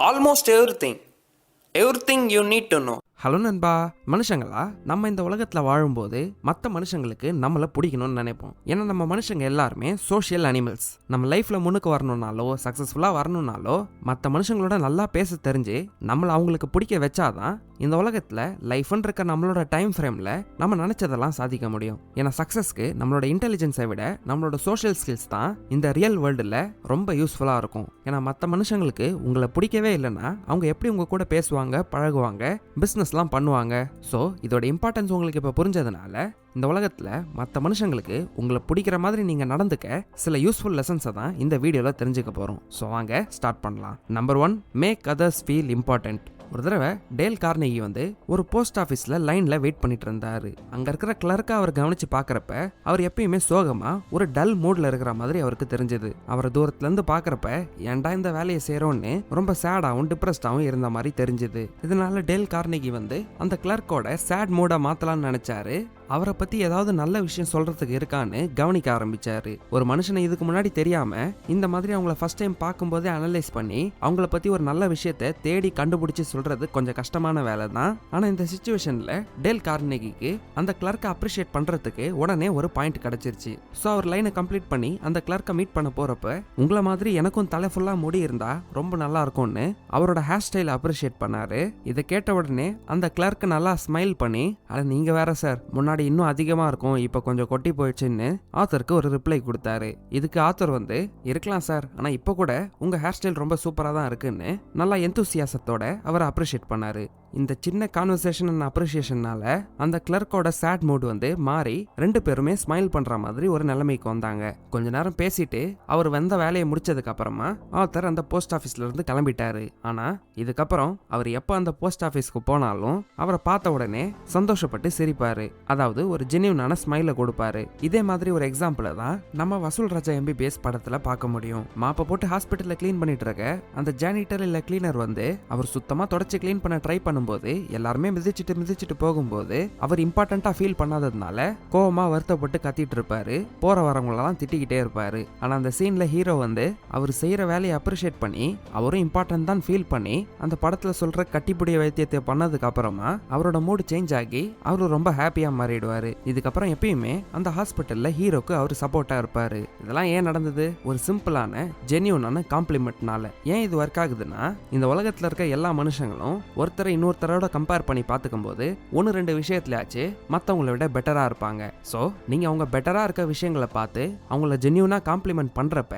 almost everything you need to know. Hello நண்பா. மனுஷங்களா நம்ம இந்த உலகத்தில் வாழும்போது மற்ற மனுஷங்களுக்கு நம்மளை பிடிக்கணும்னு நினைப்போம். ஏன்னா நம்ம மனுஷங்க எல்லாருமே சோஷியல் அனிமல்ஸ். நம்ம லைஃப்பில் முன்னுக்கு வரணும்னாலோ சக்ஸஸ்ஃபுல்லாக வரணும்னாலோ மற்ற மனுஷங்களோட நல்லா பேச தெரிஞ்சு நம்மளை அவங்களுக்கு பிடிக்க வச்சாதான் இந்த உலகத்தில் லைஃப்னு இருக்க நம்மளோட டைம் ஃப்ரேமில் நம்ம நினச்சதெல்லாம் சாதிக்க முடியும். ஏன்னா சக்ஸஸ்க்கு நம்மளோட இன்டெலிஜென்ஸை விட நம்மளோட சோஷியல் ஸ்கில்ஸ் தான் இந்த ரியல் வேர்ல்டில் ரொம்ப யூஸ்ஃபுல்லாக இருக்கும். ஏன்னா மற்ற மனுஷங்களுக்கு உங்களை பிடிக்கவே இல்லைன்னா அவங்க எப்படி உங்கள் கூட பேசுவாங்க, பழகுவாங்க, பிஸ்னஸ்லாம் பண்ணுவாங்க. ஸோ இதோட இம்பார்ட்டன்ஸ் உங்களுக்கு இப்போ புரிஞ்சதுனால இந்த உலகத்தில் மற்ற மனுஷங்களுக்கு உங்களை பிடிக்கிற மாதிரி நீங்கள் நடந்துக்க சில யூஸ்ஃபுல் லெசன்ஸை தான் இந்த வீடியோவில் தெரிஞ்சுக்க போகிறோம். ஸோ வாங்க ஸ்டார்ட் பண்ணலாம். Number 1, make others feel important. ஒரு தடவை டேல் கார்னகி ஒரு போஸ்ட் ஆஃபீஸில் லைனில் வெயிட் பண்ணிட்டு இருந்தாரு. அங்கே இருக்கிற கிளர்க்கை அவர் கவனிச்சு பார்க்குறப்ப அவர் எப்பயுமே சோகமாக ஒரு டல் மூடில் இருக்கிற மாதிரி அவருக்கு தெரிஞ்சது. அவரை தூரத்துலேருந்து பார்க்குறப்ப ஏன்டா இந்த வேலையை செய்கிறோன்னு ரொம்ப சேடாகவும் டிப்ரெஸ்டாகவும் இருந்த மாதிரி தெரிஞ்சுது. இதனால டேல் கார்னகி அந்த கிளர்க்கோட சேட் மூடை மாற்றலான்னு நினச்சாரு. அவரை பற்றி ஏதாவது நல்ல விஷயம் சொல்கிறதுக்கு இருக்கான்னு கவனிக்க ஆரம்பிச்சாரு. ஒரு மனுஷனை இதுக்கு முன்னாடி தெரியாமல் இந்த மாதிரி அவங்கள ஃபர்ஸ்ட் டைம் பார்க்கும்போதே அனலைஸ் பண்ணி அவங்கள பற்றி ஒரு நல்ல விஷயத்தை தேடி கண்டுபிடிச்சி சொல்றது கொஞ்சம் கஷ்டமான வேலை தான். ஆனால் இந்த சிச்சுவேஷனில் டேல் கார்னெகிக்கு அந்த கிளர்க்கை அப்ரிஷியேட் பண்ணுறதுக்கு உடனே ஒரு பாயிண்ட் கிடச்சிருச்சு. ஸோ அவர் லைனை கம்ப்ளீட் பண்ணி அந்த கிளர்க்கை மீட் பண்ண போகிறப்ப உங்களை மாதிரி எனக்கும் தலை ஃபுல்லாக முடி இருந்தா ரொம்ப நல்லா இருக்கும்னு அவரோட ஹேர் ஸ்டைலை அப்ரிஷியேட் பண்ணாரு. இதை கேட்ட உடனே அந்த கிளர்க்கு நல்லா ஸ்மைல் பண்ணி, அதை நீங்கள் வேற சார், முன்னாடி இன்னும் அதிகமாக இருக்கும், இப்போ கொஞ்சம் கொட்டி போயிடுச்சுன்னு ஆத்தருக்கு ஒரு ரிப்ளை கொடுத்தாரு. இதுக்கு ஆத்தர் இருக்கலாம் சார், ஆனால் இப்போ கூட உங்கள் ஹேர் ஸ்டைல் ரொம்ப சூப்பராக தான் இருக்குன்னு நல்லா எந்தூசியாசத்தோட அவரை அப்ரிஷியேட் பண்ணாரு. இந்த சின்ன கான்வர்சேஷன் அண்ட் அப்ரிஷியேஷனால அந்த கிளர்க்கோட சேட் மூட் மாறி ரெண்டு பேருமே ஸ்மைல் பண்ற மாதிரி ஒரு நிலைமைக்கு வந்தாங்க. கொஞ்ச நேரம் பேசிட்டு அவர் வந்த வேலையை முடிச்சதுக்கு அப்புறமா ஆத்தர் அந்த போஸ்ட் ஆஃபீஸ்ல இருந்து கிளம்பிட்டாரு. ஆனா இதுக்கப்புறம் அவர் எப்ப அந்த போஸ்ட் ஆஃபீஸ்க்கு போனாலும் அவரை பார்த்த உடனே சந்தோஷப்பட்டு சிரிப்பாரு. அதாவது ஒரு ஜென்யூனான ஸ்மைல கொடுப்பாரு. இதே மாதிரி ஒரு எக்ஸாம்பிள தான் நம்ம வசூல் ராஜா எம்பிபிஎஸ் படத்துல பார்க்க முடியும். மாப்பை போட்டு ஹாஸ்பிட்டல்ல கிளீன் பண்ணிட்டு இருக்க அந்த ஜானிட்டர் இல்ல கிளீனர் அவர் சுத்தமா தொடச்சு கிளீன் பண்ண ட்ரை பண்ணும்போது எல்லாருமே மிதிச்சிட்டு போகும்போது அவர் இம்பார்ட்டண்டா ஃபீல் பண்ணாததுனால கோவமா வருத்தப்பட்டு கத்திட்டு இருப்பாரு. போற வரவங்களெல்லாம் திட்டிக்கிட்டே இருப்பாரு. ஆனா அந்த சீன்ல ஹீரோ அவர் செய்யற வேலையை அப்ரிஷியேட் பண்ணி அவரும் இம்பார்ட்டன்ட் தான் ஃபீல் பண்ணி அந்த படத்துல சொல்ற கட்டிப்புடிய வைத்தியத்தை பண்ணதுக்கு அப்புறமா அவரோட மூடு சேஞ்ச் ஆகி அவரு ரொம்ப ஹாப்பியா மாறிடுவாரு. இதுக்கப்புறம் எப்பயுமே அந்த ஹாஸ்பிட்டல்ல ஹீரோக்கு அவர் சப்போர்ட்டா இருப்பாரு. இதெல்லாம் ஏன் நடந்தது? ஒரு சிம்பிளான ஜென்யூனான காம்ப்ளிமெண்ட்னால. ஏன் இது ஒர்க் ஆகுதுன்னா, இந்த உலகத்துல இருக்க எல்லா மனுஷங்களும் ஒருத்தரை இன்னொருத்தரோட கம்பேர் பண்ணி பார்த்துக்கும் போது 1-2 விஷயத்துலயாச்சு மற்றவங்களை விட பெட்டரா இருப்பாங்க. ஸோ நீங்க அவங்க பெட்டரா இருக்க விஷயங்களை பார்த்து அவங்கள ஜென்யூனா காம்ப்ளிமெண்ட் பண்றப்ப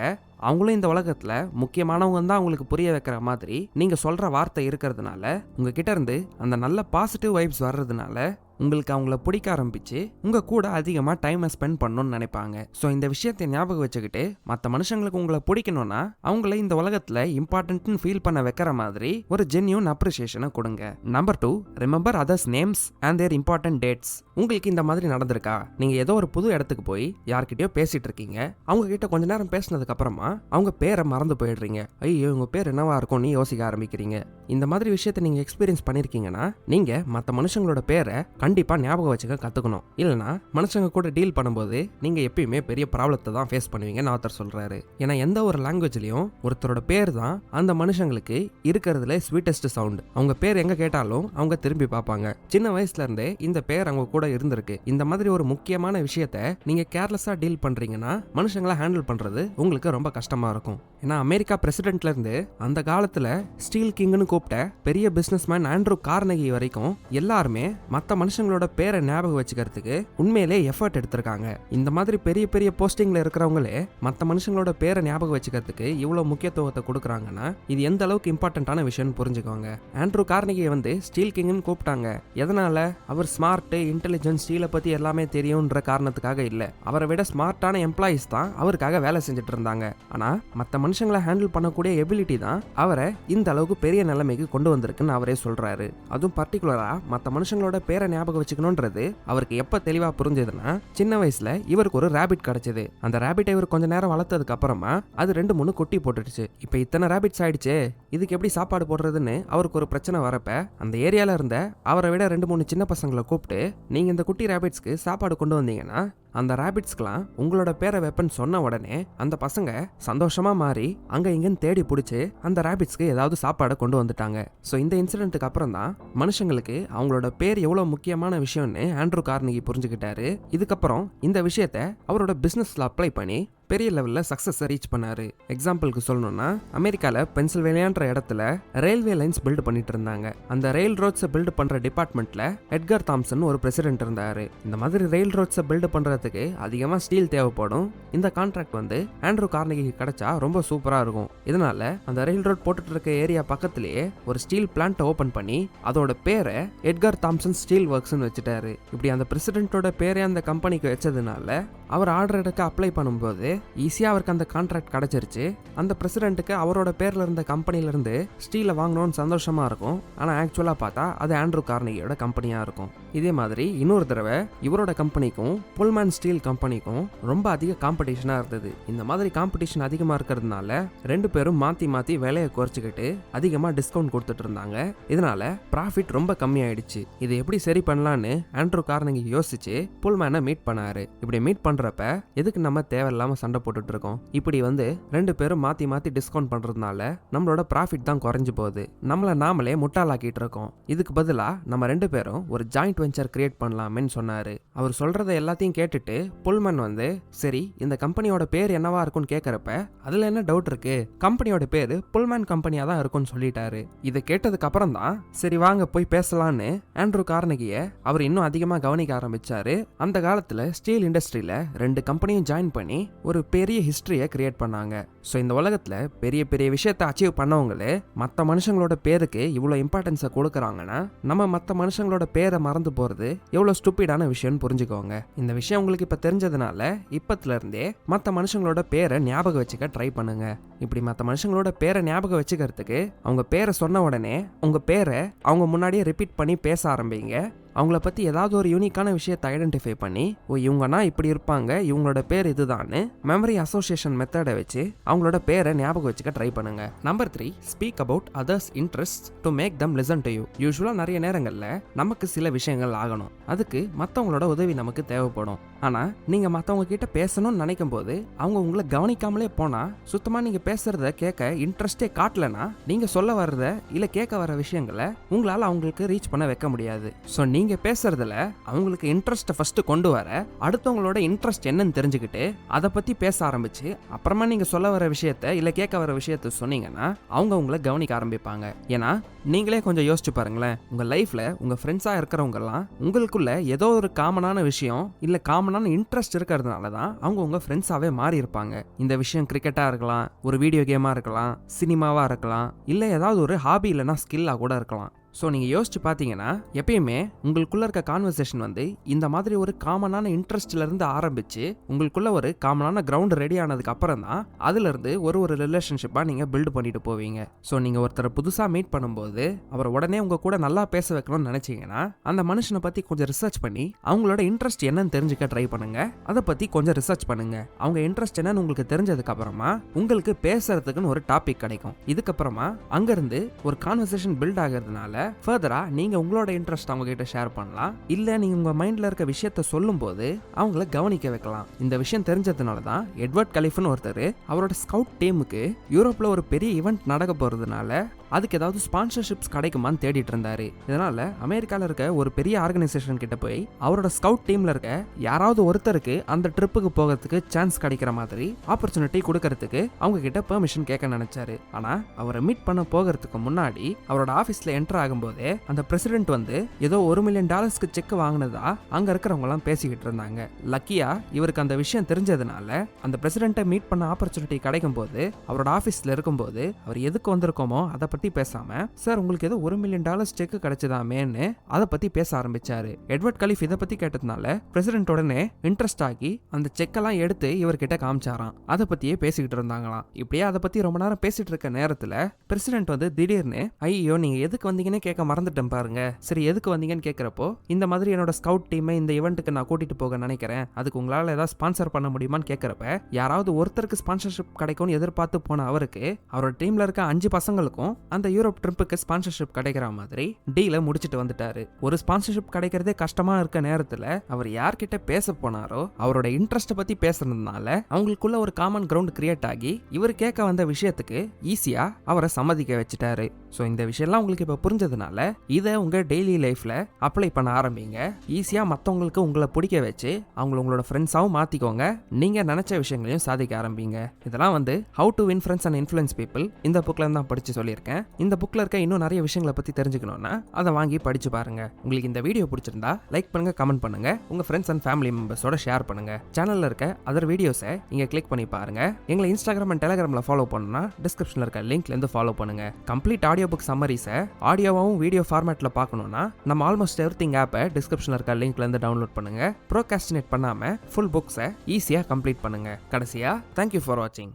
அவங்களும் இந்த உலகத்துல முக்கியமானவங்க தான் அவங்களுக்கு புரிய வைக்கிற மாதிரி நீங்க சொல்ற வார்த்தை இருக்கிறதுனால உங்ககிட்ட இருந்து அந்த நல்ல பாசிட்டிவ் வைப்ஸ் வர்றதுனால உங்களுக்கு அவங்கள பிடிக்க ஆரம்பிச்சு உங்க கூட அதிகமாக டைமை ஸ்பெண்ட் பண்ணணும்னு நினைப்பாங்க. ஸோ இந்த விஷயத்தை ஞாபகம் வச்சுக்கிட்டு மற்ற மனுஷங்களுக்கு உங்களை பிடிக்கணும்னா அவங்கள இந்த உலகத்தில் இம்பார்ட்டன்ட்னு ஃபீல் பண்ண வைக்கிற மாதிரி ஒரு ஜென்யூன் அப்ரிசியேஷனை கொடுங்க. Number 2, remember others names and their important dates. உங்களுக்கு இந்த மாதிரி நடந்திருக்கா? நீங்கள் ஏதோ ஒரு புது இடத்துக்கு போய் யார்கிட்டயோ பேசிட்டு இருக்கீங்க. அவங்க கிட்ட கொஞ்ச நேரம் பேசினதுக்கு அப்புறமா அவங்க பேரை மறந்து போயிடுறீங்க. ஐயோ உங்க பேர் என்னவா இருக்கும்னு யோசிக்க ஆரம்பிக்கிறீங்க. இந்த மாதிரி விஷயத்தை நீங்க எக்ஸ்பீரியன்ஸ் பண்ணிருக்கீங்கன்னா நீங்க மற்ற மனுஷங்களோட பேரை கண்டிப்பா ஞாபகம் வச்சுக்க கத்துக்கணும். இல்லைன்னா மனுஷங்க கூட டீல் பண்ணும்போது நீங்க எப்பயுமே பெரிய ப்ராப்ளத்தை தான் ஃபேஸ் பண்ணுவீங்கன்னு ஆத்தர் சொல்றாரு. ஏன்னா எந்த ஒரு லாங்குவேஜ்லயும் ஒருத்தரோட பேர் தான் அந்த மனுஷங்களுக்கு இருக்கிறதுல ஸ்வீட்டஸ்ட் சவுண்ட். அவங்க பேர் எங்க கேட்டாலும் அவங்க திரும்பி பார்ப்பாங்க. சின்ன வயசுல இருந்தே இந்த பேர் அவங்க கூட இருந்திருக்கு. இந்த மாதிரி ஒரு முக்கியமான விஷயத்த நீங்க கேர்லெஸ்ஸா டீல் பண்றீங்கன்னா மனுஷங்களை ஹேண்டில் பண்றது உங்களுக்கு ரொம்ப கஷ்டமா இருக்கும். ஏன்னா அமெரிக்கா பிரசிடென்ட்ல இருந்து அந்த காலத்துல ஸ்டீல் கிங்னு கூப்பிட்ட பெரிய பிசினஸ்மேன் ஆண்ட்ரூ கார்னகி வரைக்கும் எல்லாருமே மற்ற மனுஷங்களோட பேரை ஞாபகம் வச்சுக்கிறதுக்கு உண்மையிலே எஃபர்ட் எடுத்திருக்காங்க. இந்த மாதிரி பெரிய பெரிய போஸ்டிங்ல இருக்கிறவங்களே மற்ற மனுஷங்களோட பேரை ஞாபகம் வச்சுக்கிறதுக்கு இவ்வளவு முக்கியத்துவத்தை கொடுக்குறாங்கன்னா இது எந்த அளவுக்கு இம்பார்ட்டன்டான விஷயம்னு புரிஞ்சுக்கோங்க. ஆண்ட்ரூ கார்னகி ஸ்டீல் கிங்னு கூப்பிட்டாங்க. எதனால? அவர் ஸ்மார்ட், இன்டெலிஜென்ஸ், ஸ்டீலை பத்தி எல்லாமே தெரியும்ன்ற காரணத்துக்காக இல்ல. அவரை விட ஸ்மார்ட்டான எம்ப்ளாயிஸ் தான் அவருக்காக வேலை செஞ்சுட்டு இருந்தாங்க. ஆனா மற்ற மனுஷங்களை ஹேண்டில் பண்ணக்கூடிய எபிலிட்டி தான் அவரை இந்த அளவுக்கு பெரிய நிலைமைக்கு கொண்டு வந்திருக்குன்னு அவரே சொல்றாரு. அதுவும் பர்டிகுலரா மற்ற மனுஷங்களோட பேரை ஞாபகம் வச்சுக்கணும்ன்றது அவருக்கு எப்ப தெளிவா புரிஞ்சதுன்னா, சின்ன வயசுல இவருக்கு ஒரு ராபிட் கிடைச்சது. அந்த ராபிட்டை இவர் கொஞ்ச நேரம் வளர்த்ததுக்கு அப்புறமா அது 2-3 குட்டி போட்டுடுச்சு. இப்ப இத்தனை ராபிட்ஸ் ஆயிடுச்சு, இதுக்கு எப்படி சாப்பாடு போடுறதுன்னு அவருக்கு ஒரு பிரச்சனை வரப்ப அந்த ஏரியால இருந்த அவரை விட 2-3 சின்ன பசங்களை கூப்பிட்டு, நீங்க இந்த குட்டி ராபிட்ஸ்க்கு சாப்பாடு கொண்டு வந்தீங்கன்னா அந்த ரேபிட்ஸ்க்கெல்லாம் உங்களோட பேரை வெப்பன் சொன்ன உடனே அந்த பசங்க சந்தோஷமா மாறி அங்க இங்கன்னு தேடி பிடிச்சி அந்த ரேபிட்ஸ்க்கு ஏதாவது சாப்பாடை கொண்டு வந்துட்டாங்க. ஸோ இந்த இன்சிடென்ட்டுக்கு அப்புறம் தான் மனுஷங்களுக்கு அவங்களோட பேர் எவ்வளோ முக்கியமான விஷயம்னு ஆண்ட்ரூ கார்னிகி புரிஞ்சுக்கிட்டாரு. இதுக்கப்புறம் இந்த விஷயத்த அவரோட பிஸ்னஸ்ல அப்ளை பண்ணி பெரிய லெவலில் சக்ஸஸை ரீச் பண்ணாரு. எக்ஸாம்பிளுக்கு சொல்லணும்னா அமெரிக்காவில் பென்சில்வேனியான்ற இடத்துல ரயில்வே லைன்ஸ் பில்டு பண்ணிட்டு இருந்தாங்க. அந்த ரயில் ரோட்ஸை பில்டு பண்ற டிபார்ட்மெண்ட்ல எட்கர் தாம்சன் ஒரு பிரசிடென்ட் இருந்தாரு. இந்த மாதிரி ரயில் ரோட்ஸை பில்டு பண்றதுக்கு அதிகமாக ஸ்டீல் தேவைப்படும். இந்த கான்ட்ராக்ட் வந்து ஆண்ட்ரூ கார்னிகிக்கு கிடைச்சா ரொம்ப சூப்பரா இருக்கும். இதனால அந்த ரயில் ரோட் போட்டுட்டு இருக்க ஏரியா பக்கத்திலேயே ஒரு ஸ்டீல் பிளான்ட் ஓபன் பண்ணி அதோட பேரை எட்கர் தாம்சன் ஸ்டீல் ஒர்க்ஸ்னு வச்சுட்டாரு. இப்படி அந்த பிரசிடென்ட்டோட பேரே அந்த கம்பெனிக்கு வச்சதுனால அவர் ஆர்டர் எடுக்க அப்ளை பண்ணும்போது ஈஸியாக அவருக்கு அந்த கான்ட்ராக்ட் கிடைச்சிருச்சு. அந்த பிரசிடென்ட்டுக்கு அவரோட பேர்ல இருந்த கம்பெனிலேருந்து ஸ்டீலை வாங்கணும்னு சந்தோஷமா இருக்கும். ஆனால் ஆக்சுவலாக பார்த்தா அது ஆண்ட்ரூ கார்னிகியோட கம்பெனியாக இருக்கும். இதே மாதிரி இன்னொரு தடவை இவரோட கம்பெனிக்கும் புல்மேன் ஸ்டீல் கம்பெனிக்கும் ரொம்ப அதிக காம்படிஷனாக இருந்தது. இந்த மாதிரி காம்படிஷன் அதிகமாக இருக்கிறதுனால ரெண்டு பேரும் மாற்றி மாற்றி விலையை குறைச்சிக்கிட்டு அதிகமாக டிஸ்கவுண்ட் கொடுத்துட்டு இருந்தாங்க. இதனால ப்ராஃபிட் ரொம்ப கம்மியாயிடுச்சு. இதை எப்படி சரி பண்ணலான்னு ஆண்ட்ரூ கார்னிகி யோசிச்சு புல்மேனை மீட் பண்ணாரு. இப்படி மீட் பண்றப்ப எதுக்கு நம்ம தேவையில்லாம சண்டை போட்டுட்டு இருக்கோம், இப்படி வந்து ரெண்டு பேரும் மாத்தி மாத்தி டிஸ்கவுண்ட் பண்றதுனால நம்மளோட ப்ராஃபிட் தான் குறைஞ்சு போகுது, நம்மள நாமளே முட்டாளாக்கிட்டு இருக்கோம். இதுக்கு பதிலா நம்ம ரெண்டு பேரும் ஒரு ஜாயிண்ட் வெஞ்சர் கிரியேட் பண்ணலாமேன்னு சொன்னாரு. அவர் சொல்றத எல்லாத்தையும் கேட்டுட்டு புல்மன் வந்து சரி இந்த கம்பெனியோட பேர் என்னவா இருக்கும்னு கேட்கறப்ப அதுல என்ன டவுட் இருக்கு, கம்பெனியோட பேரு புல்மேன் கம்பெனியா தான் இருக்கும்னு சொல்லிட்டாரு. இதை கேட்டதுக்கு அப்புறம் தான் சரி வாங்க போய் பேசலான்னு ஆண்ட்ரூ கார்னிகிய அவர் இன்னும் அதிகமா கவனிக்க ஆரம்பிச்சாரு. அந்த காலத்துல ஸ்டீல் இண்டஸ்ட்ரியில ரெண்டு கம்பெனியும் ஜாயின் பண்ணி ஒரு பெரிய ஹிஸ்டரியை கிரியேட் பண்ணாங்க. ஸோ இந்த உலகத்துல பெரிய பெரிய விஷயத்தை அச்சீவ் பண்ணவங்களே மற்ற மனுஷங்களோட பேருக்கு இவ்வளோ இம்பார்ட்டன்ஸை கொடுக்குறாங்கன்னா நம்ம மற்ற மனுஷங்களோட பேரை மறந்து போறது எவ்வளோ ஸ்டூப்பிடான விஷயம்னு புரிஞ்சுக்கோங்க. இந்த விஷயம் உங்களுக்கு இப்போ தெரிஞ்சதுனால இப்பத்துல இருந்தே மற்ற மனுஷங்களோட பேரை ஞாபகம் வச்சுக்க ட்ரை பண்ணுங்க. இப்படி மற்ற மனுஷங்களோட பேரை ஞாபகம் வச்சுக்கிறதுக்கு அவங்க பேரை சொன்ன உடனே உங்க பேரை அவங்க முன்னாடியே ரிப்பீட் பண்ணி பேச ஆரம்பிங்க. அவங்கள பற்றி ஏதாவது ஒரு யூனிக்கான விஷயத்தை ஐடென்டிஃபை பண்ணி ஓ இவங்கன்னா இப்படி இருப்பாங்க, இவங்களோட பேர் இதுதான்னு மெமரி அசோசியேஷன் மெத்தடை வச்சு அவங்களோட பேரை ஞாபகம் வச்சுக்க ட்ரை பண்ணுங்க. Number 3, speak about others interest to make them listen to you. யூஸ்வலாக நிறைய நேரங்களில் நமக்கு சில விஷயங்கள் ஆகணும், அதுக்கு மற்றவங்களோட உதவி நமக்கு தேவைப்படும். ஆனால் நீங்கள் மற்றவங்க கிட்ட பேசணும்னு நினைக்கும் போது அவங்க உங்களை கவனிக்காமலே போனால் சுத்தமாக நீங்கள் பேசுறத கேட்க இன்ட்ரெஸ்டே காட்டலனா நீங்கள் சொல்ல வர்றத இல்லை கேட்க வர விஷயங்களை உங்களால் அவங்களுக்கு ரீச் பண்ண வைக்க முடியாது. ஸோ நீங்க பேசுறதுல அவங்களுக்கு இன்ட்ரெஸ்ட்டை ஃபர்ஸ்ட் கொண்டு வர அடுத்தவங்களோட இன்ட்ரெஸ்ட் என்னன்னு தெரிஞ்சுக்கிட்டு அதை பத்தி பேச ஆரம்பிச்சு அப்புறமா நீங்க சொல்ல வர விஷயத்த இல்ல கேட்க வர விஷயத்த சொன்னீங்கன்னா அவங்க உங்களை கவனிக்க ஆரம்பிப்பாங்க. ஏன்னா நீங்களே கொஞ்சம் யோசிச்சு பாருங்களேன், உங்க லைஃப்ல உங்க ஃப்ரெண்ட்ஸா இருக்கிறவங்க எல்லாம் உங்களுக்குள்ள ஏதோ ஒரு காமனான விஷயம் இல்ல காமனான இன்ட்ரெஸ்ட் இருக்கிறதுனால தான் அவங்க உங்க ஃப்ரெண்ட்ஸாவே மாறி இருப்பாங்க. இந்த விஷயம் கிரிக்கெட்டா இருக்கலாம், ஒரு வீடியோ கேமா இருக்கலாம், சினிமாவா இருக்கலாம், இல்ல ஏதாவது ஒரு ஹாபி இல்லைன்னா ஸ்கில்லா கூட இருக்கலாம். ஸோ நீங்கள் யோசிச்சு பார்த்தீங்கன்னா எப்பயுமே உங்களுக்குள்ள இருக்க கான்வர்சேஷன் வந்து இந்த மாதிரி ஒரு காமனான இன்ட்ரெஸ்ட்லேருந்து ஆரம்பித்து உங்களுக்குள்ள ஒரு காமனான கிரவுண்ட் ரெடி ஆனதுக்கு அப்புறம் தான் அதுலேருந்து ஒரு ரிலேஷன்ஷிப்பாக நீங்கள் பில்டு பண்ணிட்டு போவீங்க. ஸோ நீங்கள் ஒருத்தரை புதுசாக மீட் பண்ணும்போது அவர் உடனே உங்கள் கூட நல்லா பேச வைக்கணும்னு நினச்சிங்கன்னா அந்த மனுஷனை பற்றி கொஞ்சம் ரிசர்ச் பண்ணி அவங்களோட இன்ட்ரெஸ்ட் என்னன்னு தெரிஞ்சுக்க ட்ரை பண்ணுங்க. அதை பற்றி கொஞ்சம் ரிசர்ச் பண்ணுங்க. அவங்க இன்ட்ரெஸ்ட் என்னன்னு உங்களுக்கு தெரிஞ்சதுக்கு அப்புறமா உங்களுக்கு பேசுறதுக்குன்னு ஒரு டாபிக் கிடைக்கும். இதுக்கப்புறமா அங்கேருந்து ஒரு கான்வர்சேஷன் பில்ட் ஆகிறதுனால ஃபர்தரா நீங்க உங்களோட இன்ட்ரெஸ்ட் அவங்க கிட்ட ஷேர் பண்ணலாம். இல்ல நீங்க உங்க மைண்ட்ல இருக்க விஷயத்த சொல்லும் போது அவங்கள கவனிக்க வைக்கலாம். இந்த விஷயம் தெரிஞ்சதுனால தான் எட்வர்ட் கலிஃப்னு ஒருத்தர் அவரோட ஸ்கவுட் டீமுக்கு யூரோப்ல ஒரு பெரிய ஈவெண்ட் நடக்க போறதுனால அதுக்கு ஏதாவது ஸ்பான்சர்ஷிப்ஸ் கிடைக்குமான்னு தேடிட்டு இருந்தாரு. இதனால அமெரிக்கால இருக்க ஒரு பெரிய ஆர்கனைசேஷன் கிட்ட போய் அவரோட ஸ்கவுட் டீம்ல இருக்க யாராவது ஒருத்தருக்கு அந்த ட்ரிப்புக்கு போகிறதுக்கு சான்ஸ் கிடைக்கிற மாதிரி ஆப்பர்ச்சுனிட்டி கொடுக்கறதுக்கு அவங்க கிட்ட பெர்மிஷன் கேட்க நினைச்சாரு. ஆனா அவரை மீட் பண்ண போகிறதுக்கு முன்னாடி அவரோட ஆபீஸ்ல என்டர் ஆகும்போதே அந்த பிரசிடென்ட் வந்து ஏதோ $1 மில்லியன் செக் வாங்கினதா அங்க இருக்கிறவங்க எல்லாம் பேசிக்கிட்டு இருந்தாங்க. லக்கியா இவருக்கு அந்த விஷயம் தெரிஞ்சதுனால அந்த பிரசிடென்ட்டை மீட் பண்ண ஆப்பர்ச்சுனிட்டி கிடைக்கும் போது அவரோட ஆபீஸ்ல இருக்கும்போது அவர் எதுக்கு வந்திருக்கோமோ அதை பத்தி பேசாம சார் உங்களுக்கு ஏதோ $1 மில்லியன் செக் கிடைச்சதாமேன்னு அதை பத்தி பேச ஆரம்பிச்சாரு. எட்வர்ட் கலிஃப் இதை பத்தி கேட்டதுனால பிரசிடென்ட் உடனே இன்ட்ரெஸ்ட் ஆகி அந்த செக்கெல்லாம் எடுத்து இவர்கிட்ட காமிச்சாராம். அதை பத்தியே பேசிக்கிட்டு இருந்தாங்களாம். இப்படியே அதை பத்தி ரொம்ப நேரம் பேசிட்டு இருக்க நேரத்துல பிரசிடென்ட் வந்து திடீர்னு ஐயோ நீங்க எதுக்கு வந்தீங்கன்னு கேட்க மறந்துட்டேன் பாருங்க, சரி எதுக்கு வந்தீங்கன்னு கேட்கிறப்போ இந்த மாதிரி என்னோட ஸ்கவுட் டீமை இந்த ஈவெண்ட்டுக்கு நான் கூட்டிட்டு போக நினைக்கிறேன், அதுக்கு உங்களால ஏதாவது ஸ்பான்சர் பண்ண முடியுமான்னு கேட்கிறப்ப யாராவது ஒருத்தருக்கு ஸ்பான்சர்ஷிப் கிடைக்கும்னு எதிர்பார்த்து போன அவருக்கு அவரோட டீம்ல இருக்க 5 பசங்களுக்கும் அந்த யூரோப் ட்ரிப்புக்கு ஸ்பான்சர்ஷிப் கிடைக்கிற மாதிரி டீலை முடிச்சிட்டு வந்துட்டாரு. ஒரு ஸ்பான்சர்ஷிப் கிடைக்கிறதே கஷ்டமா இருக்க நேரத்துல அவர் யார்கிட்ட பேச போனாரோ அவரோட இன்ட்ரெஸ்ட் பத்தி பேசுறதுனால அவங்களுக்குள்ள ஒரு காமன் கிரவுண்ட் கிரியேட் ஆகி இவர் கேட்க வந்த விஷயத்துக்கு ஈஸியா அவரை சம்மதிக்க வச்சுட்டாரு. ஸோ இந்த விஷயம்லாம் உங்களுக்கு இப்போ புரிஞ்சதுனால இதை உங்க டெய்லி லைஃப்ல அப்ளை பண்ண ஆரம்பிங்க. ஈஸியா மற்றவங்களுக்கு உங்களை பிடிக்க வச்சு அவங்கள உங்களோட ஃப்ரெண்ட்ஸாகவும் மாத்திக்கோங்க. நீங்க நினைச்ச விஷயங்களையும் சாதிக்க ஆரம்பிங்க. இதெல்லாம் வந்து how to win friends and influence people இந்த புக்ல தான் படிச்சு சொல்லியிருக்கேன். இந்த புக்ல இருக்க இன்னும் நிறைய விஷயங்களை பத்தி தெரிஞ்சுக்கணும்னா அதை வாங்கி படிச்சு பாருங்க. உங்களுக்கு இந்த வீடியோ பிடிச்சிருந்தா லைக் பண்ணுங்க, கமெண்ட் பண்ணுங்க, உங்க ஃப்ரெண்ட்ஸ் அண்ட் ஃபேமிலி மெம்பர்ஸோட ஷேர் பண்ணுங்க. சேனல்ல இருக்க அதர் வீடியோஸை இங்க கிளிக் பண்ணி பாருங்க. எங்களை இன்ஸ்டாகிராம் அண்ட் டெலிகிராம்ல ஃபாலோ பண்ணா டிஸ்கிரிப்ஷன்ல இருக்க லிங்க்ல இருந்து ஃபாலோ பண்ணுங்க. கம்ப்ளீட் ஆடியோ புக் சம்மரிஸை ஆடியோவாகவும் வீடியோ ஃபார்மேட்ல பார்க்கணும்னா நம்ம ஆல்மோஸ்ட் எவ்ரிதிங் ஆப்பை டிஸ்கிரிப்ஷன்ல இருக்க லிங்க்ல இருந்து டவுன்லோட் பண்ணுங்க. ப்ரோகாஸ்டினேட் பண்ணாம ஃபுல் புக்ஸை ஈஸியா கம்ப்ளீட் பண்ணுங்க. கடைசியா தேங்க்யூ ஃபார் வாட்சிங்.